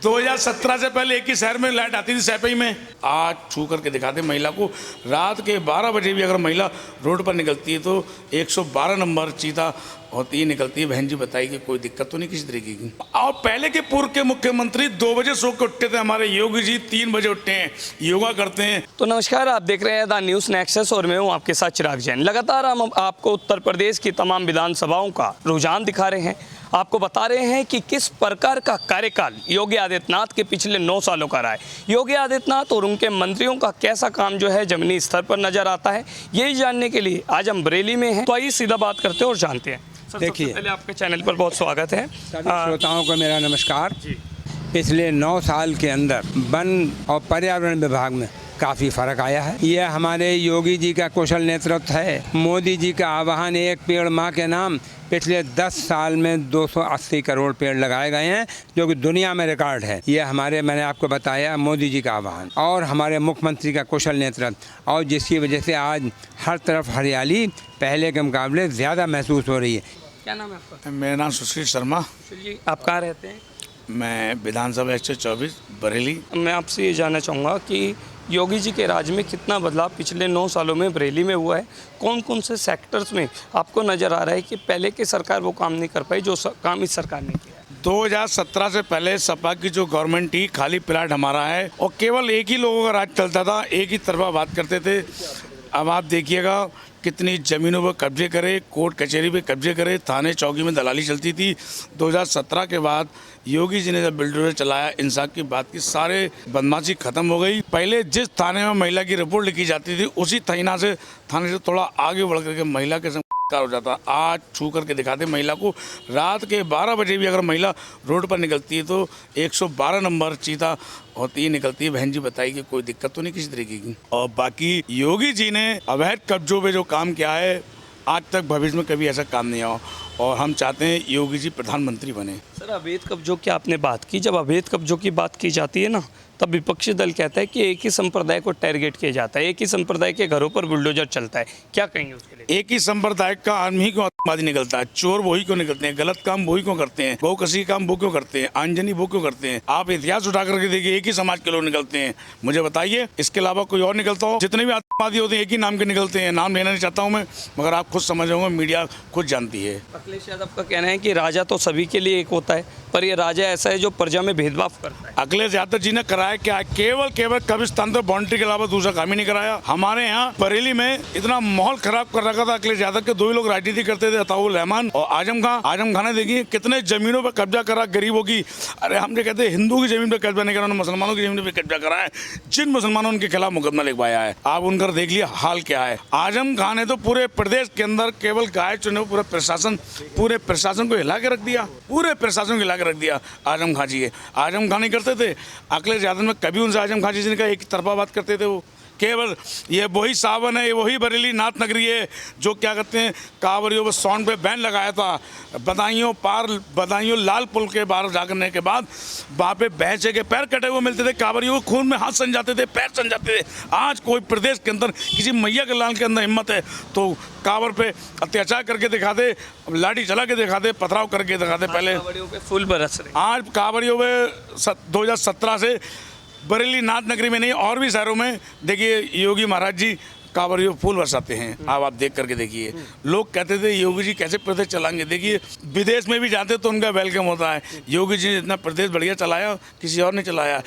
2017 से पहले एक ही शहर में लाइट आती थी सैपई में। आज छू करके दिखाते महिला को, रात के 12 बजे भी अगर महिला रोड पर निकलती है तो 112 नंबर चीता होती ही निकलती है। बहन जी बताइए कि कोई दिक्कत तो नहीं किसी तरीके की। और पहले के पूर्व के मुख्यमंत्री 2 बजे सो के उठते थे, हमारे योगी जी 3 बजे उठते हैं, योगा करते हैं। तो नमस्कार, आप देख रहे हैं द न्यूज़ नेक्सस और मैं हूं आपके साथ चिराग जैन। लगातार हम आपको उत्तर प्रदेश की तमाम विधानसभाओं का रुझान दिखा रहे हैं, आपको बता रहे हैं कि किस प्रकार का कार्यकाल योगी आदित्यनाथ के पिछले 9 सालों का रहा है। योगी आदित्यनाथ और उनके मंत्रियों का कैसा काम जो है जमीनी स्तर पर नजर आता है, यही जानने के लिए आज हम बरेली में हैं। तो आइए सीधा बात करते हैं और जानते हैं। देखिए, पहले आपके चैनल पर बहुत स्वागत है। सभी श्रोताओं को मेरा नमस्कार। पिछले 9 साल के अंदर वन और पर्यावरण विभाग में काफ़ी फर्क आया है। यह हमारे योगी जी का कुशल नेतृत्व है। मोदी जी का आह्वान एक पेड़ माँ के नाम, पिछले 10 साल में 280 करोड़ पेड़ लगाए गए हैं, जो कि दुनिया में रिकॉर्ड है। यह मैंने आपको बताया मोदी जी का आह्वान और हमारे मुख्यमंत्री का कुशल नेतृत्व, और जिसकी वजह से आज हर तरफ हरियाली पहले के मुकाबले ज़्यादा महसूस हो रही है। क्या नाम है आपका? मेरा नाम सुशील शर्मा। जी, आप कहाँ रहते हैं? मैं विधानसभा 124 बरेली। मैं आपसे ये जानना चाहूँगा कि योगी जी के राज में कितना बदलाव पिछले 9 सालों में बरेली में हुआ है। कौन कौन से सेक्टर्स में आपको नज़र आ रहा है कि पहले की सरकार वो काम नहीं कर पाई जो काम इस सरकार ने किया है? 2017 से पहले सपा की जो गवर्नमेंट थी, खाली प्लाट हमारा है और केवल एक ही लोगों का राज चलता था, एक ही तरफा बात करते थे। अब आप देखिएगा कितनी ज़मीनों पर कब्जे करे, कोर्ट कचहरी पे कब्जे करे, थाने चौकी में दलाली चलती थी। 2017 के बाद योगी जी ने जब बिल्डर चलाया, इंसाफ की बात की, सारे बदमाशी खत्म हो गई। पहले जिस थाने में महिला की रिपोर्ट लिखी जाती थी, उसी थाने से थोड़ा आगे बढ़ करके महिला के हो जाता। आज छू करके दिखाते महिला को, रात के 12 बजे भी अगर महिला रोड पर निकलती है तो 112 नंबर चीता होती ही निकलती है। बहन जी बताइए कि कोई दिक्कत तो नहीं किसी तरीके की। और बाकी योगी जी ने अवैध कब्जों पे जो काम किया है, आज तक भविष्य में कभी ऐसा काम नहीं हुआ और हम चाहते हैं योगी जी प्रधानमंत्री बने। सर, अवैध कब्जों की आपने बात की, जब अवैध कब्जों की बात की जाती है ना, तब विपक्षी दल कहता है कि एक ही संप्रदाय को टारगेट किया जाता है, एक ही संप्रदाय के घरों पर बुलडोजर चलता है। क्या कहेंगे उसके लिए? एक ही संप्रदाय का आदमी ही क्यों आतंकवादी निकलता है? चोर वही क्यों निकलते हैं, गलत काम वही क्यों करते हैं, बहुकसी काम वो क्यों करते हैं, आंजनी वो क्यों करते हैं? आप इतिहास उठा करके देखिए, एक ही समाज के लोग निकलते हैं। मुझे बताइए इसके अलावा कोई और निकलता हो? जितने भी आतंकवादी होते हैं एक ही नाम के निकलते हैं। नाम लेना नहीं चाहता हूँ मैं, मगर आप खुद समझ होंगे, मीडिया खुद जानती है। अखिलेश यादव का कहना है कि राजा तो सभी के लिए एक होता है, पर यह राजा ऐसा है जो प्रजा में भेदभाव करता है। अखिलेश यादव जी ने कराया क्या? केवल कब्रिस्तान तो बाउंड्री के अलावा दूसरा काम ही नहीं कराया। हमारे यहाँ बरेली में इतना माहौल खराब कर रखा था अखिलेश यादव के, 2 ही लोग राजनीति करते थे, अताउल रहमान और आजम खान। आजम खान ने देखिए कितने जमीनों पर कब्जा करा गरीबों की। अरे हम जो कहते हैं हिंदू की जमीन पर कब्जा नहीं करा, मुसलमानों की जमीन पर कब्जा करा है। जिन मुसलमानों उनके खिलाफ मुकदमा लिखवाया है, आप उनका देख लिया हाल क्या है। आजम खान ने तो पूरे प्रदेश के अंदर केवल गाय चुने पूरे प्रशासन को हिला के रख दिया, पूरे प्रशासन को हिला के रख दिया। आजम खान जी आजम खान नहीं करते थे, अखिलेश यादव में कभी उनसे आजम खान जी ने कहा, एक तरफा बात करते थे वो। केवल ये वही सावन है, ये वही बरेली नाथ नगरी है जो क्या कहते हैं कांवरियों पर साउंड पे बैन लगाया था। बदायूं लाल पुल के बाहर जाने के बाद वहाँ पे भैंसे के पैर कटे हुए मिलते थे, कांवरियों को खून में हाथ सन जाते थे, पैर सन जाते थे। आज कोई प्रदेश के अंदर किसी मैया के लाल के अंदर हिम्मत है तो कांवर पे अत्याचार करके दिखा दे, लाठी चला के दिखा दे, पथराव करके दिखा दे। पहले फूल बरस रहे, आज कांवरियों में 2017 से बरेली नाथ नगरी में नहीं और भी शहरों में देखिए योगी महाराज जी कांवरियों फूल बरसाते हैं। आप देख करके देखिए, लोग कहते थे योगी जी कैसे प्रदेश चलाएंगे। देखिए विदेश में भी जाते तो उनका वेलकम होता है। योगी जी ने इतना प्रदेश बढ़िया चलाया, किसी और ने चलाया।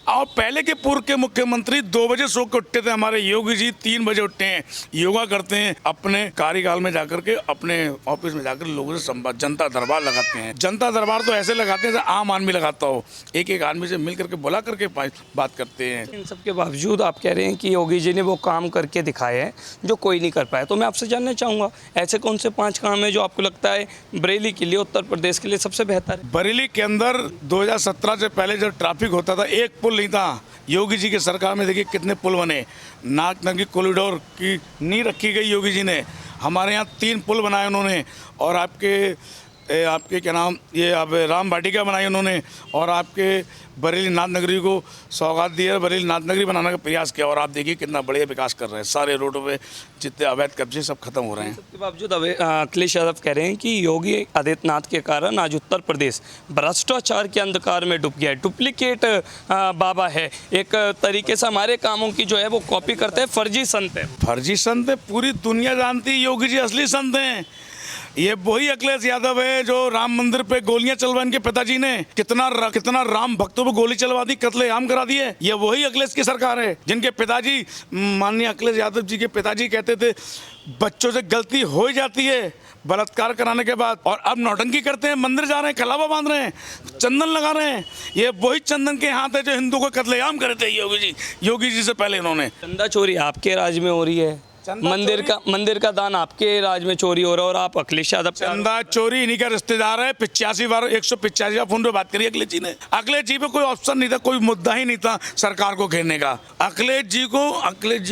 और पहले के पूर्व के मुख्यमंत्री 2 बजे सो के उठते थे, हमारे योगी जी 3 बजे उठते हैं, योगा करते हैं, अपने कार्यकाल में जाकर के अपने ऑफिस में जाकर लोगों से संवाद, जनता दरबार लगाते हैं। जनता दरबार तो ऐसे लगाते हैं आम आदमी लगाता हो, एक आदमी से मिल करके बुला करके बात करते हैं। इन सबके बावजूद आप कह रहे हैं कि योगी जी ने वो काम करके दिखाए हैं जो कोई नहीं कर पाया। तो मैं आपसे जानना चाहूँगा, ऐसे कौन से 5 काम है जो आपको लगता है बरेली के लिए, उत्तर प्रदेश के लिए सबसे बेहतर है? बरेली के अंदर 2017 से पहले जब ट्रैफिक होता था, एक पुल नहीं था। योगी जी की सरकार में देखिए कितने पुल बने। नाक नगी कॉरिडोर की नींव रखी गई योगी जी ने। हमारे यहाँ 3 पुल बनाए उन्होंने। और आपके ये आपके क्या नाम, ये आप राम वाटिका बनाई उन्होंने, और आपके बरेली नाथ नगरी को सौगात दी है, बरेली नाथ नगरी बनाने का प्रयास किया, और आप देखिए कितना बढ़िया विकास कर रहे हैं। सारे रोडों पे जितने अवैध कब्जे सब खत्म हो रहे हैं। इसके बावजूद अखिलेश यादव कह रहे हैं कि योगी आदित्यनाथ के कारण आज उत्तर प्रदेश भ्रष्टाचार के अंधकार में डूब गया है। डुप्लीकेट बाबा है, एक तरीके से हमारे कामों की जो है वो कॉपी करते हैं, फर्जी संत है। फर्जी संत है, पूरी दुनिया जानती है योगी जी असली संत हैं। ये वही अखिलेश यादव है जो राम मंदिर पे गोलियां चलवा, इनके पिताजी ने कितना राम भक्तों पे गोली चलवा दी, कत्लेआम करा दिए। ये वही अखिलेश की सरकार है जिनके पिताजी, माननीय अखिलेश यादव जी के पिताजी कहते थे बच्चों से गलती हो ही जाती है बलात्कार कराने के बाद, और अब नौटंकी करते हैं, मंदिर जा रहे हैं, कलावा बांध रहे हैं, चंदन लगा रहे हैं। ये वही चंदन के हाथ है जो हिंदू को कत्लेआम करे थे योगी जी से पहले इन्होंने। चंदा चोरी आपके राज में हो रही है, मंदिर का दान आपके राज में चोरी हो रहा है, और आप अखिलेश यादव चंदा चोरी इन्हीं का रिश्तेदार है। 85 बार 185 बार फोन पे बात करी अखिलेश जी ने। अखिलेश जी पे कोई ऑप्शन नहीं था, कोई मुद्दा ही नहीं था सरकार को घेरने का। अखिलेश जी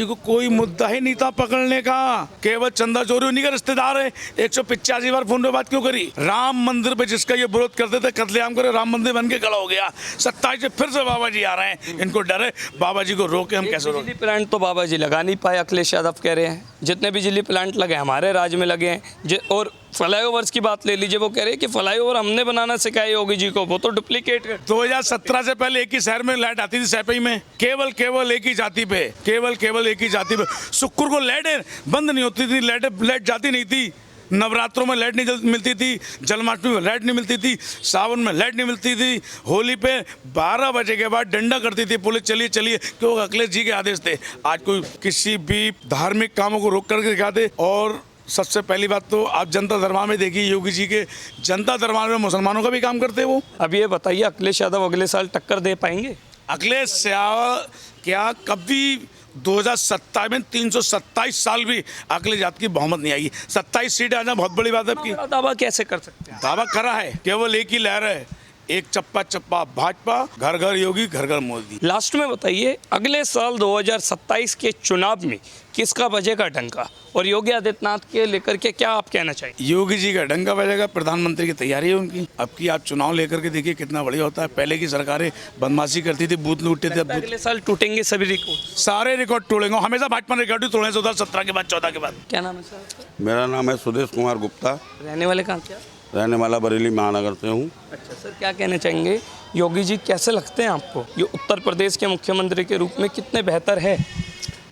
को कोई मुद्दा ही नहीं था पकड़ने का, केवल चंदा चोरी उन्हीं का रिश्तेदार है। 185 बार फोन पे बात क्यों करी? राम मंदिर पे जिसका ये विरोध करते थे कत्लेआम करे, राम मंदिर बन के खड़ा हो गया। 27 से फिर से बाबा जी आ रहे हैं, इनको डर है बाबा जी को रोके, हम कैसे रोके? बिजली प्लांट तो बाबा जी लगा नहीं पाए, अखिलेश यादव कह रहे हैं। जितने बिजली प्लांट लगे हमारे राज्य में लगे हैं। और फ्लाईओवर्स की बात ले लीजिए, वो कह रहे हैं कि फ्लाईओवर हमने बनाना सिखाया योगी जी को, वो तो डुप्लीकेट है। 2017 से पहले एक ही शहर में लाइट आती थी सैपई में, केवल एक ही जाति पे, केवल एक ही जाति पे। शुक्र को लाइट बंद नहीं होती थी, लाइट जाती नहीं थी। नवरात्रों में लाइट नहीं मिलती थी, जन्माष्टमी में लाइट नहीं मिलती थी, सावन में लाइट नहीं मिलती थी, होली पे 12 बजे के बाद डंडा करती थी पुलिस, चलिए क्योंकि अखिलेश जी के आदेश थे। आज कोई किसी भी धार्मिक कामों को रोक करके दिखाते। और सबसे पहली बात तो आप जनता दरबार में देखिए, योगी जी के जनता दरबार में मुसलमानों का भी काम करते वो। अब ये बताइए अखिलेश यादव अगले साल टक्कर दे पाएंगे? अखिलेश यादव क्या कभी 2027 में 327 साल भी अखिलेश यादव की बहुमत नहीं आएगी। 27 सीटें आना बहुत बड़ी बात है आपकी। दावा कैसे कर सकते हैं? दावा करा है, केवल एक ही लहर है, एक चप्पा भाजपा, घर घर योगी, घर घर मोदी। लास्ट में बताइए अगले साल 2027 के चुनाव में किसका बजेगा डंका, और योगी आदित्यनाथ के लेकर के क्या आप कहना चाहिए? योगी जी का डंका बजेगा, प्रधानमंत्री की तैयारी है उनकी। अब की आप चुनाव लेकर के देखिए कितना बढ़िया होता है। पहले की सरकारें बदमाशी करती थी, बूथ लूटते थे। अगले साल टूटेंगे सभी रिकॉर्ड, सारे रिकॉर्ड टूटेंगे, हमेशा भाजपा रिकॉर्ड ही तोड़े 2017 के बाद 14 के बाद। क्या नाम है सर? मेरा नाम है सुदेश कुमार गुप्ता, रहने वाले कहाँ क्या? रहने वाला बरेली महानगर से हूँ। अच्छा सर, क्या कहना चाहेंगे, योगी जी कैसे लगते हैं आपको? ये उत्तर प्रदेश के मुख्यमंत्री के रूप में कितने बेहतर है?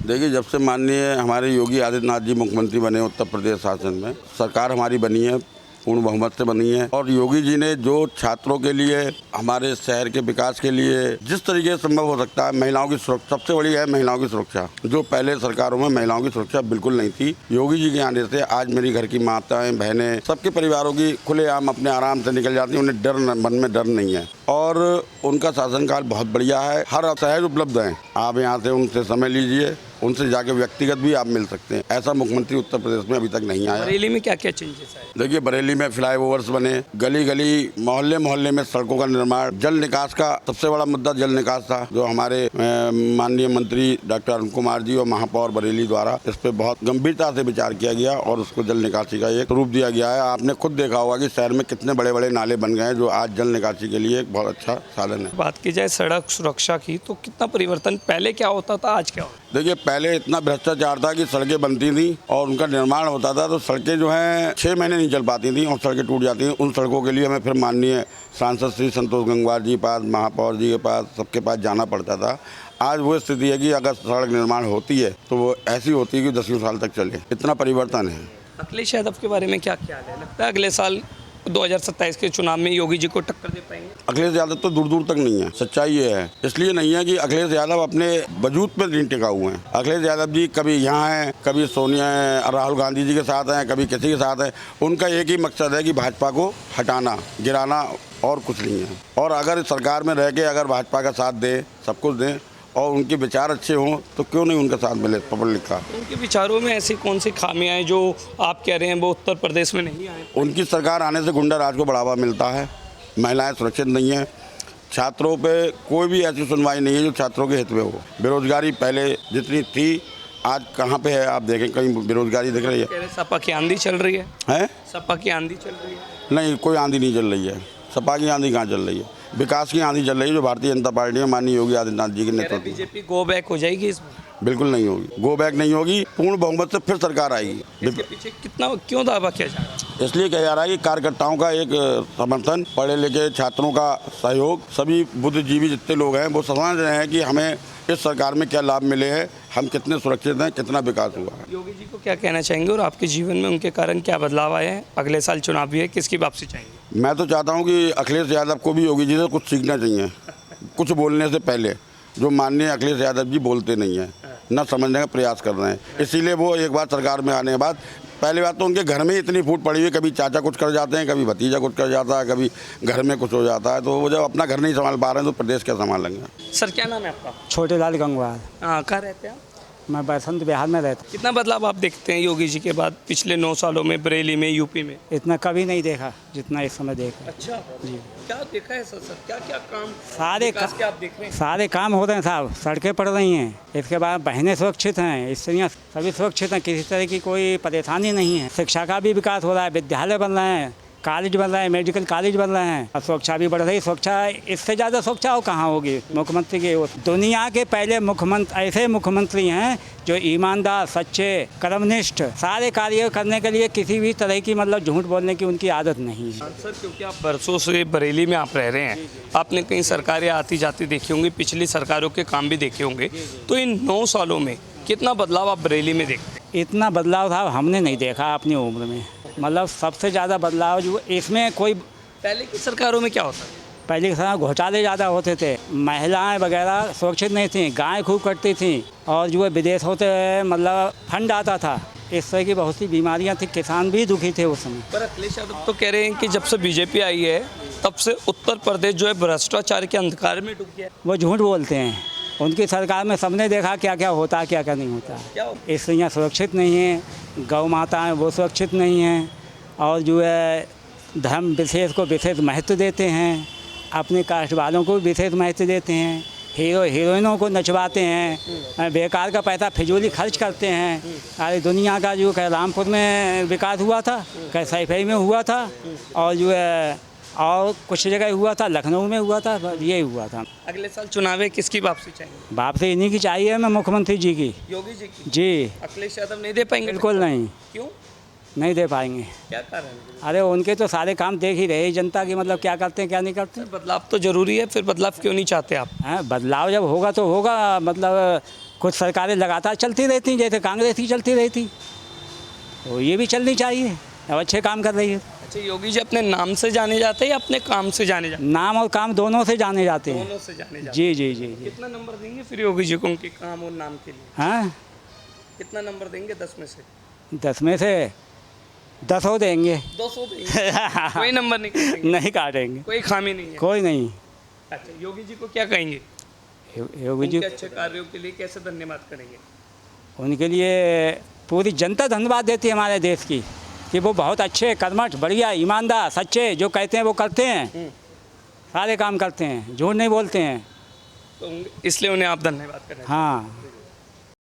देखिए, जब से माननीय हमारे योगी आदित्यनाथ जी मुख्यमंत्री बने उत्तर प्रदेश शासन में, सरकार हमारी बनी है, पूर्ण बहुमत से बनी है। और योगी जी ने जो छात्रों के लिए, हमारे शहर के विकास के लिए जिस तरीके से संभव हो सकता है, महिलाओं की सुरक्षा सबसे बड़ी है, महिलाओं की सुरक्षा, जो पहले सरकारों में महिलाओं की सुरक्षा बिल्कुल नहीं थी। योगी जी के आने से आज मेरी घर की माताएं, बहनें, सबके परिवारों की खुलेआम अपने आराम से निकल जाती हैं, उन्हें डर, मन में डर नहीं है। और उनका शासनकाल बहुत बढ़िया है, हर सहज उपलब्ध हैं। आप यहाँ से उनसे समय लीजिए, उनसे जाके व्यक्तिगत भी आप मिल सकते हैं। ऐसा मुख्यमंत्री उत्तर प्रदेश में अभी तक नहीं आया। बरेली में क्या क्या चेंजेस आए? देखिए, बरेली में फ्लाईओवर्स बने, गली गली, मोहल्ले में सड़कों का निर्माण, जल निकास का सबसे बड़ा मुद्दा जल निकास था, जो हमारे माननीय मंत्री डॉक्टर अरुण कुमार जी और महापौर बरेली द्वारा इस पर बहुत गंभीरता से विचार किया गया और उसको जल निकासी का एक रूप दिया गया है। आपने खुद देखा होगा कि शहर में कितने बड़े बड़े नाले बन गए हैं, जो आज जल निकासी के लिए एक बहुत अच्छा साधन है। बात की जाए सड़क सुरक्षा की, तो कितना परिवर्तन, पहले क्या होता था, आज क्या होता है? देखिए, पहले इतना भ्रष्टाचार था कि सड़कें बनती थी और उनका निर्माण होता था, तो सड़कें जो हैं 6 महीने नहीं चल पाती थी और सड़कें टूट जाती थी। उन सड़कों के लिए हमें फिर माननीय सांसद श्री संतोष गंगवार जी के पास, महापौर जी के पास, सबके पास जाना पड़ता था। आज वो स्थिति है कि अगर सड़क निर्माण होती है तो वो ऐसी होती है कि 10 साल तक चले। इतना परिवर्तन है। अखिलेश यादव के बारे में क्या ख्याल है? लगता है अगले साल 2027 के चुनाव में योगी जी को टक्कर दे पाएंगे? अखिलेश यादव तो दूर दूर तक नहीं है। सच्चाई ये है, इसलिए नहीं है कि अखिलेश यादव अपने वजूद पे नहीं टिका हुए हैं। अखिलेश यादव जी कभी यहाँ हैं, कभी सोनिया राहुल गांधी जी के साथ हैं, कभी किसी के साथ हैं। उनका एक ही मकसद है कि भाजपा को हटाना, गिराना, और कुछ नहीं है। और अगर सरकार में रह के अगर भाजपा का साथ दें, सब कुछ दें और उनके विचार अच्छे हों, तो क्यों नहीं उनका साथ मिले पब्लिक का? उनके विचारों में ऐसी कौन सी खामियां हैं जो आप कह रहे हैं वो उत्तर प्रदेश में नहीं आए? उनकी सरकार आने से गुंडा राज को बढ़ावा मिलता है, महिलाएं सुरक्षित नहीं हैं, छात्रों पे कोई भी ऐसी सुनवाई नहीं है जो छात्रों के हित में हो। बेरोजगारी पहले जितनी थी आज कहाँ पे है? आप देखें, कहीं बेरोजगारी दिख रही है? सपा की आंधी चल रही है, हैं? सपा की आंधी चल रही है। नहीं, कोई आंधी नहीं चल रही है। सपा की आंधी कहाँ चल रही है? विकास की आंधी चल रही है जो भारतीय जनता पार्टी है माननीय योगी आदित्यनाथ जी के नेतृत्व में। बीजेपी गो बैक हो जाएगी इसमें? बिल्कुल नहीं होगी, गो बैक नहीं होगी, पूर्ण बहुमत से फिर सरकार आएगी। इसके पीछे कितना क्यों दावा किया जा रहा है? इसलिए कहा जा रहा है कि कार्यकर्ताओं का एक समर्थन, पढ़े लिखे छात्रों का सहयोग, सभी बुद्धिजीवी जितने लोग हैं वो समझ रहे हैं कि हमें इस सरकार में क्या लाभ मिले हैं, हम कितने सुरक्षित हैं, कितना विकास हुआ है। योगी जी को क्या कहना चाहेंगे और आपके जीवन में उनके कारण क्या बदलाव आए हैं? अगले साल चुनाव भी है, किसकी वापसी चाहेंगे? मैं तो चाहता हूं कि अखिलेश यादव को भी योगी जी से कुछ सीखना चाहिए, कुछ बोलने से पहले, जो माननीय अखिलेश यादव जी बोलते नहीं हैं, न समझने का प्रयास कर रहे हैं। इसीलिए वो एक बार सरकार में आने के बाद, पहली बात तो उनके घर में इतनी फूट पड़ी हुई, कभी चाचा कुछ कर जाते हैं, कभी भतीजा कुछ कर जाता है, कभी घर में कुछ हो जाता है, तो वो जब अपना घर नहीं संभाल पा रहे हैं तो प्रदेश क्या संभाल लेंगे। सर क्या नाम है आपका? छोटे लाल गंगवार। हाँ, कहाँ रहते हैं आप? मैं बसंत बिहार में रहता कितना बदलाव आप देखते हैं योगी जी के बाद पिछले 9 सालों में बरेली में, यूपी में? इतना कभी नहीं देखा जितना इस समय देखा। अच्छा जी, क्या देखा है सर? क्या क्या काम सारे विकास के आप देख रहे हैं? सारे काम हो रहे हैं साहब, सड़कें पड़ रही हैं, इसके बाद बहनें सुरक्षित हैं, स्त्रियाँ सभी सुरक्षित हैं, किसी तरह की कोई परेशानी नहीं है। शिक्षा का भी विकास हो रहा है, विद्यालय बन रहे हैं, कॉलेज बन रहे हैं, मेडिकल कॉलेज बन रहे हैं, और सुरक्षा भी बढ़ रही। सुरक्षा इससे ज़्यादा सुरक्षा हो कहाँ होगी मुख्यमंत्री के? दुनिया के पहले मुख्यमंत्री ऐसे मुख्यमंत्री हैं जो ईमानदार, सच्चे, कर्मनिष्ठ, सारे कार्य करने के लिए किसी भी तरह की मतलब झूठ बोलने की उनकी आदत नहीं है। सर क्योंकि आप बरसों से बरेली में आप रह रहे हैं, आपने कई सरकारें आती जाती देखी होंगी, पिछली सरकारों के काम भी देखे होंगे, तो इन 9 सालों में कितना बदलाव आप बरेली में देखते हैं? इतना बदलाव साहब हमने नहीं देखा अपनी उम्र में। मतलब सबसे ज़्यादा बदलाव जो इसमें कोई, पहले की सरकारों में क्या होता है? पहले के समय घोटाले ज़्यादा होते थे, महिलाएं वगैरह सुरक्षित नहीं थीं, गायें खूब कटती थीं, और जो है विदेश होते मतलब फंड आता था, इस तरह की बहुत सी बीमारियां थी, किसान भी दुखी थे उस समय। पर अखिलेश यादव तो कह रहे हैं कि जब से बीजेपी आई है तब से उत्तर प्रदेश जो है भ्रष्टाचार के अंधकार में डूब गया है। वो झूठ बोलते हैं। उनकी सरकार में सबने देखा क्या क्या होता है, क्या क्या नहीं होता क्या है। होता स्त्रियाँ सुरक्षित नहीं हैं, गौ माताएँ वो सुरक्षित नहीं हैं, और जो है धर्म विशेष को विशेष महत्व देते हैं, अपने कास्ट वालों को विशेष महत्व देते हैं, हीरोइनों को नचवाते हैं, बेकार का पैसा फिजूली खर्च करते हैं। अरे दुनिया का जो रामपुर में विकास हुआ था, सैफई में हुआ था, और जो है और कुछ जगह हुआ था, लखनऊ में हुआ था, ये हुआ था। अगले साल चुनाव है, किसकी वापसी चाहिए? वापसी इन्हीं की चाहिए, मैं मुख्यमंत्री जी की। योगी जी की? जी अखिलेश यादव नहीं दे पाएंगे? बिल्कुल नहीं, क्यों? नहीं दे पाएंगे। क्या कारण है? अरे उनके तो सारे काम देख ही रहे जनता की, मतलब क्या करते हैं क्या नहीं करते। बदलाव तो जरूरी है, फिर बदलाव क्यों नहीं चाहते आप? हैं, बदलाव जब होगा तो होगा, मतलब कुछ सरकारें लगातार चलती रहती, जैसे कांग्रेस की चलती रहती, तो ये भी चलनी चाहिए, अब अच्छे काम कर रही है। अच्छा, योगी जी अपने नाम से जाने जाते हैं या अपने काम से जाने जाते नाम और काम दोनों से जाने जाते हैं? हैं। दोनों से जाने जाते जी जी जी जी। कितना नंबर देंगे फिर योगी जी को उनके काम और नाम के लिए? हाँ, कितना नंबर देंगे 10 में से? 10 में से 10 हो देंगे। 200 देंगे? कोई नंबर नहीं काटेंगे? नहीं काटेंगे, कोई खामी नहीं है? कोई नहीं। अच्छा, योगी जी को क्या कहेंगे? योगी जी उनके अच्छे कार्यों के लिए कैसे धन्यवाद करेंगे? उनके लिए पूरी जनता धन्यवाद देती है हमारे देश की, कि वो बहुत अच्छे, कर्मठ, बढ़िया, ईमानदार, सच्चे, जो कहते हैं वो करते हैं, सारे काम करते हैं, झूठ नहीं बोलते हैं। तो इसलिए उन्हें आप धन्यवाद करें। हाँ।